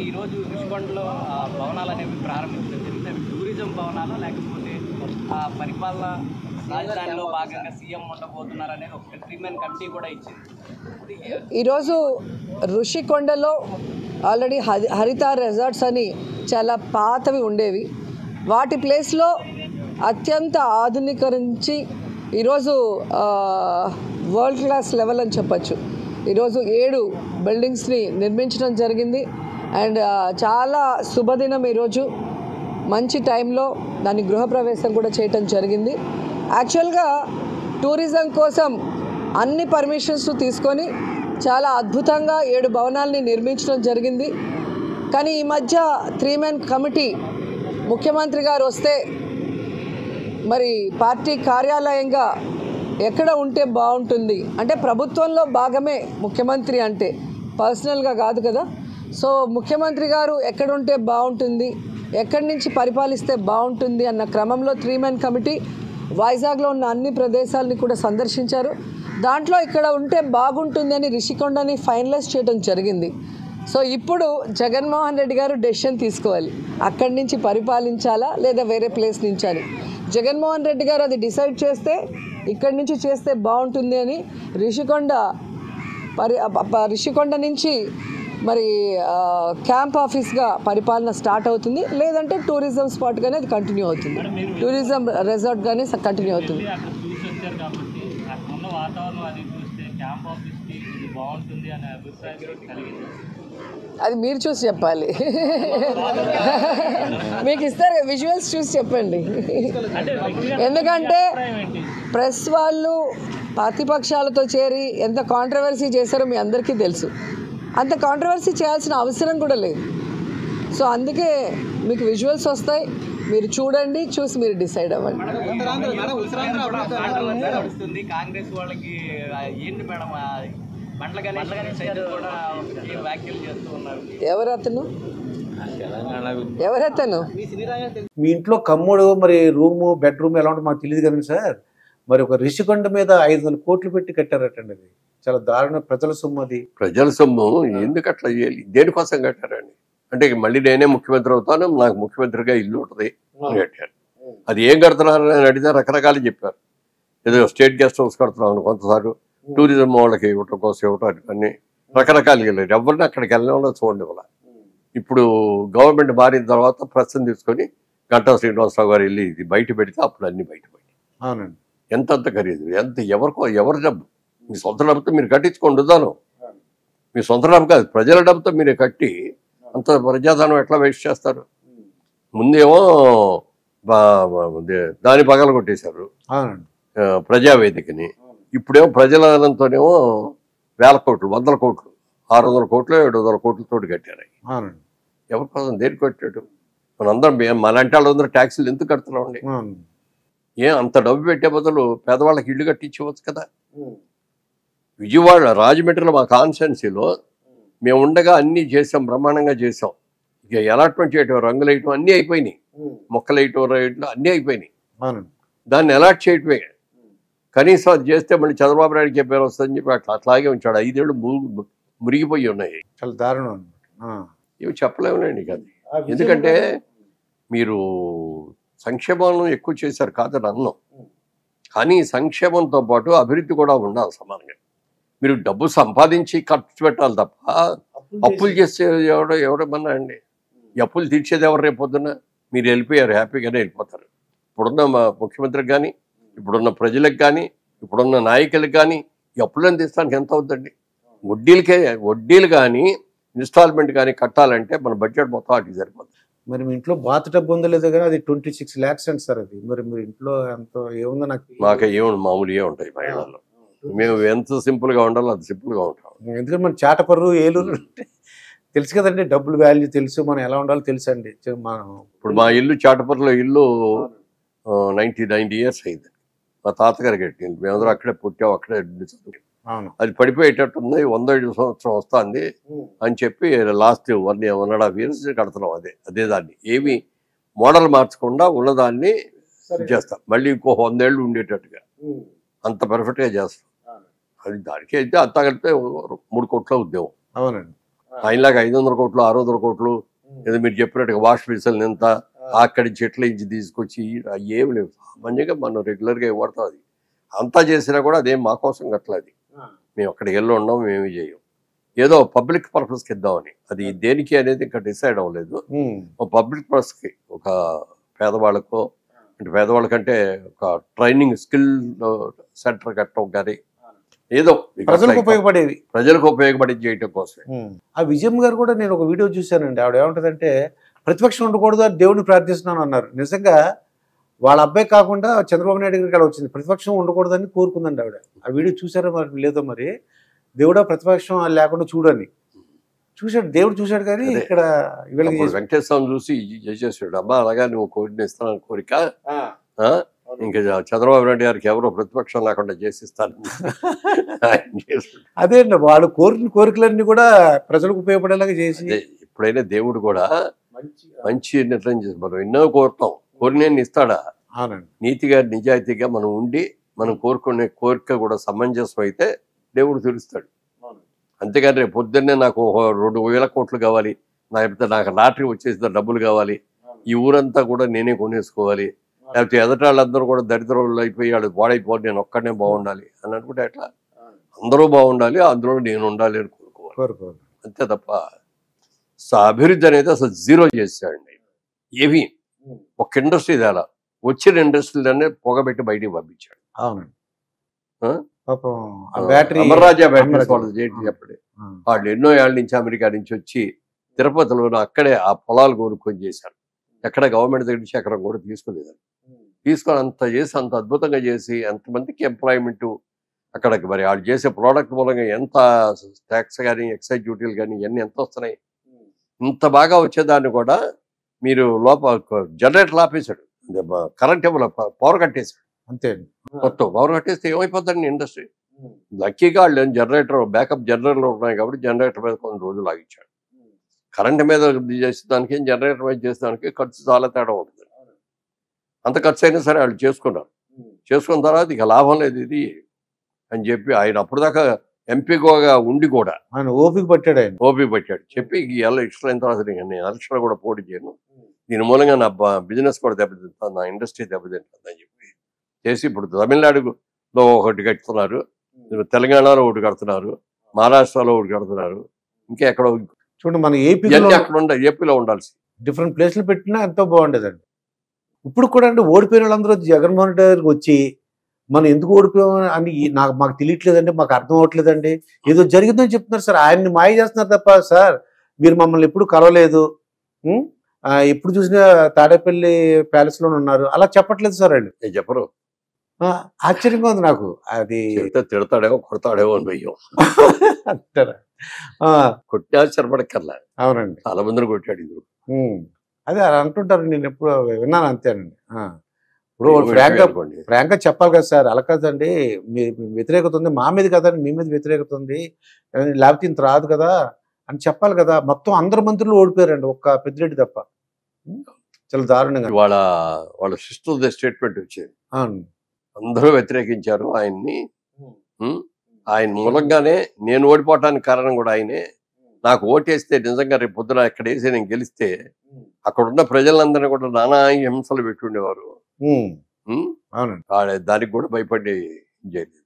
ఈ రోజు ఋషికొండలో భవనాలు అనేవి ప్రారంభించడం జరిగింది. అవి టూరిజం భవనాలు లేకపోతే పరిపాలన రాజధానిలో భాగంగా సీఎం ఉండబోతున్నారు అనేది ఒక 3 మెన్ కమిటీ కూడా ఇచ్చింది. ఈరోజు ఋషికొండలో ఆల్రెడీ హరిత రిసార్ట్స్ అని చాలా పాతవి ఉండేవి. వాటి ప్లేస్లో అత్యంత ఆధునీకరించి ఈరోజు వరల్డ్ క్లాస్ లెవెల్ అని చెప్పచ్చు. ఈరోజు 7 బిల్డింగ్స్ని నిర్మించడం జరిగింది. అండ్ చాలా శుభదినం ఈరోజు. మంచి టైంలో దాని గృహప్రవేశం కూడా చేయటం జరిగింది. యాక్చువల్గా టూరిజం కోసం అన్ని పర్మిషన్స్ తీసుకొని చాలా అద్భుతంగా 7 భవనాల్ని నిర్మించడం జరిగింది. కానీ ఈ మధ్య 3 మెన్ కమిటీ ముఖ్యమంత్రి గారు వస్తే మరి పార్టీ కార్యాలయంగా ఎక్కడ ఉంటే బాగుంటుంది అంటే ప్రభుత్వంలో భాగమే ముఖ్యమంత్రి అంటే, పర్సనల్గా కాదు కదా. సో ముఖ్యమంత్రి గారు ఎక్కడుంటే బాగుంటుంది, ఎక్కడి నుంచి పరిపాలిస్తే బాగుంటుంది అన్న క్రమంలో 3 మెన్ కమిటీ వైజాగ్లో ఉన్న అన్ని ప్రదేశాలని కూడా సందర్శించారు. దాంట్లో ఇక్కడ ఉంటే బాగుంటుంది అని రిషికొండని ఫైనలైజ్ చేయడం జరిగింది. సో ఇప్పుడు జగన్మోహన్ రెడ్డి గారు డెసిషన్ తీసుకోవాలి, అక్కడి నుంచి పరిపాలించాలా లేదా వేరే ప్లేస్ నుంచి అని. జగన్మోహన్ రెడ్డి గారు అది డిసైడ్ చేస్తే ఇక్కడి నుంచి చేస్తే బాగుంటుంది అని రిషికొండ నుంచి మరి క్యాంప్ ఆఫీస్గా పరిపాలన స్టార్ట్ అవుతుంది, లేదంటే టూరిజం స్పాట్గానే అది కంటిన్యూ అవుతుంది, టూరిజం రిసార్ట్గానే కంటిన్యూ అవుతుంది. అది మీరు చూసి చెప్పాలి. మీకు ఇస్తారు విజువల్స్ చూసి చెప్పండి. ఎందుకంటే ప్రెస్ వాళ్ళు ప్రతిపక్షాలతో చేరి ఎంత కాంట్రవర్సీ చేశారో మీ అందరికీ తెలుసు. అంత కాంట్రవర్సీ చేయాల్సిన అవసరం కూడా లేదు. సో అందుకే మీకు విజువల్స్ వస్తాయి, మీరు చూడండి, చూసి మీరు డిసైడ్ అవ్వండి. కాంగ్రెస్ వాళ్ళకి ఏంటి మేడం ఎవరతను? మీ ఇంట్లో కమ్ముడు మరి రూము బెడ్రూమ్ ఎలా ఉంటుందో మాకు తెలియదు కానీ సార్, మరి ఒక రిషికొండ మీద 500 కోట్లు పెట్టి కట్టారటండి. అది చాలా దారుణ. ప్రజల సొమ్ము, అది ప్రజల సొమ్ము. ఎందుకు అట్లా చేయాలి? దేనికోసం కట్టారండి? అంటే మళ్ళీ నేనే ముఖ్యమంత్రి అవుతాను, నాకు ముఖ్యమంత్రిగా ఇల్లు ఉంటుంది అని కట్టారు. అది ఏం కడుతున్నారు అని అడిగితే రకరకాలు చెప్పారు. ఏదో స్టేట్ గెస్ట్ హౌస్ కడుతున్నాను, కొంతసారి టూరిజం వాళ్ళకి ఇవ్వటం కోసం ఇవ్వటం అన్ని రకరకాలుగా వెళ్ళారు. ఎవరిని అక్కడికి వెళ్ళిన చూడండి వాళ్ళ. ఇప్పుడు గవర్నమెంట్ మారిన తర్వాత ప్రశ్న తీసుకొని గంటా శ్రీనివాసరావు గారు వెళ్ళి ఇది బయట పెడితే అప్పుడు అన్ని బయటపడి. అవునండి. ఎంతంత ఖరీదు, ఎంత ఎవరి డబ్బు? మీ సొంత డబ్బుతో మీరు కట్టించుకోండి ఉదాను. మీ సొంత డబ్బు కాదు, ప్రజల డబ్బుతో మీరు కట్టి అంత ప్రజాధనం ఎట్లా వేస్ట్ చేస్తారు? ముందేమో దాని పగల కొట్టేశారు ప్రజావేదికని. ఇప్పుడేమో ప్రజలతోనేమో వేల కోట్లు, 100 కోట్లు, 600 కోట్లు, 700 కోట్లతో కట్టారు. ఎవరి కోసం దేనికి కట్టాడు? మనందరం మనంటే వాళ్ళందరూ ట్యాక్సీలు ఎందుకు కడుతున్నామండి? అంత డబ్బు పెట్టే బదులు పేదవాళ్ళకి ఇల్లు కట్టించవచ్చు కదా. విజయవాడ రాజమండ్రిలో మా కాన్స్టిట్యున్సీలో మేము ఉండగా అన్నీ చేసాం, బ్రహ్మాండంగా చేసాం. ఇక అలాట్మెంట్ చేయటం, రంగులు వేయటం అన్నీ అయిపోయినాయి, మొక్కలు వేయటం అన్నీ అయిపోయినాయి. దాన్ని అలాట్ చేయటమే. కనీసం అది చేస్తే మళ్ళీ చంద్రబాబు నాయుడుకి పేరు వస్తుందని చెప్పి అట్లాగే ఉంచాడు. 5 ఏళ్ళు మురిగిపోయి ఉన్నాయి. చాలా దారుణం. ఇవి చెప్పలేములేండి కదా. ఎందుకంటే మీరు సంక్షేమం ఎక్కువ చేశారు కాదని అన్నాం, కానీ సంక్షేమంతో పాటు అభివృద్ధి కూడా ఉండాలి సమానంగా. మీరు డబ్బు సంపాదించి ఖర్చు పెట్టాలి తప్ప అప్పులు చేస్తే ఎవడమన్నా అండి? ఈ అప్పులు తీర్చేది ఎవరు? రేపొద్దున మీరు వెళ్ళిపోయారు, హ్యాపీగానే వెళ్ళిపోతారు. ఇప్పుడున్న ముఖ్యమంత్రికి కానీ, ఇప్పుడున్న ప్రజలకు కానీ, ఇప్పుడున్న నాయకులకు కానీ ఈ అప్పులను తీస్తానికి ఎంత అవుతుందండి? వడ్డీలు కానీ ఇన్స్టాల్మెంట్ కానీ కట్టాలంటే మన బడ్జెట్ మొత్తం వాటికి సరిపోతుంది. మరి మీ ఇంట్లో బాత్ టబ్ ఉందో లేదో కానీ అది 26 lakhs అండి సార్. అది మరి మీరు ఇంట్లో ఎంత ఏముందో మాకు ఏముంది, మామూలుగా ఉంటాయి మహిళల్లో. మేము ఎంత సింపుల్గా ఉండాలో అంత సింపుల్గా ఉంటాం. ఎందుకంటే మన చాటపర్రు, ఏలూరు తెలుసు కదండి, డబ్బులు వాల్యూ తెలుసు, మనం ఎలా ఉండాలో తెలుసు అండి. ఇప్పుడు మా ఇల్లు చాటపర్రులో ఇల్లు 90 years అయింది. మా తాతగారు కట్టింది. మేమందరూ అక్కడే పుట్టాం, అక్కడే చదువు. అది పడిపోయేటట్టుంది, 105 సంవత్సరం వస్తుంది అని చెప్పి లాస్ట్ 1.5 years కడుతున్నాం. అదే దాన్ని ఏమి మోడల్ మార్చకుండా ఉన్నదాన్ని చేస్తాం. మళ్ళీ ఇంకో 100 ఏళ్ళు ఉండేటట్టుగా అంత పర్ఫెక్ట్గా చేస్తాం. అది దానికి అయితే అంతా కలిపితే 3 కోట్ల ఉద్యోగం. అవునండి. ఆయనలాగా 500 కోట్లు 600 కోట్లు ఏదో మీరు చెప్పినట్టుగా వాష్ బేసిన్ ఎంత అక్కడి చెట్ల నుంచి తీసుకొచ్చి ఏమి లేవు. సామాన్యంగా మనం రెగ్యులర్గా ఏం వాడతాం. అది అంతా చేసినా కూడా అదేం మా కోసం కట్టలేదు. మేము అక్కడికి వెళ్ళి ఉన్నాం, మేమేమి చేయం. ఏదో పబ్లిక్ పర్పస్కి ఇద్దామని. అది దేనికి అనేది ఇంకా డిసైడ్ అవ్వలేదు. పబ్లిక్ పర్పస్కి ఒక పేదవాళ్ళకో అంటే పేదవాళ్ళకంటే ఒక ట్రైనింగ్ స్కిల్ సెంటర్ కట్టడం కానీ ఏదో ప్రజలకు ఉపయోగపడి చేయటం కోసమే. ఆ విజయం గారు కూడా నేను ఒక వీడియో చూశానండి. ఆవిడ ఏమంటుందంటే ప్రతిపక్షం ఉండకూడదు అని దేవుడిని ప్రార్థిస్తున్నాను అన్నారు. నిజంగా వాళ్ళ అబ్బాయి కాకుండా చంద్రబాబు నాయుడు గారికి అలా వచ్చింది. ప్రతిపక్షం ఉండకూడదని కోరుకుందండి ఆవిడ. ఆ వీడియో చూసారో మరి లేదో, మరి దేవుడా ప్రతిపక్షం లేకుండా చూడని చూశాడు, దేవుడు చూశాడు. కానీ ఇక్కడ వెంకటేశ్వరం చూసి చేసేసాడు. అమ్మా అలాగా నువ్వు కోరిన ఇస్తాను కోరిక, ఇంకా చంద్రబాబు నాయుడు గారికి ఎవరో ప్రతిపక్షం లేకుండా చేసిస్తాను. అదే అండి, వాళ్ళు కోరిన కోరికలన్నీ కూడా ప్రజలకు ఉపయోగపడేలాగా చేసి ఎప్పుడైనా దేవుడు కూడా మంచి నిర్ణయం చేసి మనం ఎన్నో కోరుతాం, కోరిన ఇస్తాడా? నీతిగా నిజాయితీగా మనం ఉండి మనం కోరుకునే కోరిక కూడా సమంజసం అయితే దేవుడు తెలుస్తాడు. అంతేగాని రేపు పొద్దున్నే నాకు 2,000 కోట్లు కావాలి, లేకపోతే నాకు లాటరీ వచ్చేసిన డబ్బులు కావాలి, ఈ ఊరంతా కూడా నేనే కొనేసుకోవాలి, లేకపోతే ఎదటాళ్ళందరూ కూడా దరిద్రులు అయిపోయి వాళ్ళు పాడైపోవాలి, నేను ఒక్కడనే బాగుండాలి అని అనుకుంటే ఎట్లా? అందరూ బాగుండాలి, అందులో నేను ఉండాలి అని కోరుకోవాలి. అంతే తప్ప అభివృద్ధి అనేది అసలు జీరో చేశాడండి. ఏవి ఒక ఇండస్ట్రీ తేలా వచ్చిన ఇండస్ట్రీలనే పొగబెట్టి బయటికి పంపించాడు. అమర్రాజా బ్యాటరీస్ వాళ్ళు చెప్పండి. వాళ్ళు ఎన్నో ఏళ్ళ నుంచి అమెరికా నుంచి వచ్చి తిరుపతిలో అక్కడే ఆ పొలాలు కొనుక్కొని చేశారు. ఎక్కడ గవర్నమెంట్ దగ్గర నుంచి ఎకరం కూడా తీసుకోలేదు. తీసుకొని అంత చేసి అంత అద్భుతంగా చేసి ఎంతమందికి ఎంప్లాయ్మెంట్ అక్కడికి మరి వాళ్ళు చేసే ప్రోడక్ట్ మూలంగా ఎంత ట్యాక్స్ కానీ ఎక్సైజ్ డ్యూటీలు కానీ ఇవన్నీ ఎంత వస్తున్నాయి. ఇంత బాగా వచ్చేదాన్ని కూడా మీరు జనరేటర్ ఆపేశాడు, కరెంట్ ఇవ్వాలి, పవర్ కట్టేశాడు. అంతే మొత్తం పవర్ కట్టేస్తే ఏమైపోతుందండి ఇండస్ట్రీ. లక్కీగా వాళ్ళు జనరేటర్ బ్యాకప్ జనరేటర్లు ఉన్నాయి కాబట్టి జనరేటర్ మీద కొన్ని రోజులు ఆగించాడు. కరెంట్ మీద చేసేదానికి జనరేటర్ మీద చేసేదానికి ఖర్చు చాలా తేడా ఉంటుంది. అంత ఖర్చు అయినా సరే వాళ్ళు చేసుకున్నారు. చేసుకున్న తర్వాత ఇక లాభం లేదు ఇది అని చెప్పి ఆయన అప్పటిదాకా ఎంపీగా ఉండి కూడా ఆయన ఓపిక పట్టాడు. చెప్పి ఎలక్షన్ అయిన తర్వాత నేను ఎలక్షన్ కూడా పోటీ చేయను, దీని మూలంగా నా బిజినెస్ కూడా దెబ్బతింటాను, నా ఇండస్ట్రీ దెబ్బతింటుంది అని చెప్పి చేసి ఇప్పుడు తమిళనాడులో ఒకటి కడుతున్నారు, తెలంగాణలో ఒకటి కడుతున్నారు, మహారాష్ట్రలో ఒకటి కడుతున్నారు, ఇంకా ఎక్కడో చూడండి. మన ఏపీలో ఉండాల్సి డిఫరెంట్ ప్లేస్లు పెట్టినా ఎంతో బాగుండేదండి. ఇప్పుడు కూడా అంటే ఓడిపోయిన వాళ్ళందరూ జగన్మోహన్ రెడ్డి గారికి వచ్చి మనం ఎందుకు ఓడిపోయామని అని మాకు తెలియట్లేదండి, మాకు అర్థం అవ్వట్లేదండి, ఏదో జరిగిందని చెప్తున్నారు సార్. ఆయన్ని మాయ చేస్తున్నారు తప్ప సార్ మీరు మమ్మల్ని ఎప్పుడు కలవలేదు, ఎప్పుడు చూసినా తాడేపల్లి ప్యాలెస్లోనే ఉన్నారు అలా చెప్పట్లేదు సార్. వాళ్ళు చెప్పరు. ఆశ్చర్యంగా ఉంది నాకు. అది తిడతాడేమో కొడతాడేమో అని భయం. అంటారా? కొట్టి ఆశ్చర్యపడక్కర్లా. అవునండి, చాలా మందిని కొట్టాడు ఇది. అదే అలా అంటుంటారు, నేను ఎప్పుడు విన్నాను అంతేనండి. ఇప్పుడు ఫ్రాంక్గా చెప్పాలి కదా సార్, అలా కదండి, మీ వ్యతిరేకత ఉంది మా మీద కదండి, మీ మీద వ్యతిరేకత ఉంది, లేకపోతే ఇంత రాదు కదా అని చెప్పాలి కదా. మొత్తం అందరు మంత్రులు ఓడిపోయారండి, ఒక్క పెద్దిరెడ్డి తప్ప. చాలా దారుణంగా వాళ్ళ సిస్టర్ స్టేట్మెంట్ వచ్చింది, అందరూ వ్యతిరేకించారు ఆయన్ని, ఆయన మూలంగానే నేను ఓడిపోవటానికి కారణం కూడా ఆయనే, నాకు ఓటేస్తే నిజంగా రేపు పొద్దున ఇక్కడ వేసి నేను గెలిస్తే అక్కడున్న ప్రజలందరినీ కూడా నానా హింసలు పెట్టుండేవారు, అవునండి. దానికి కూడా భయపడి చేయలేదు.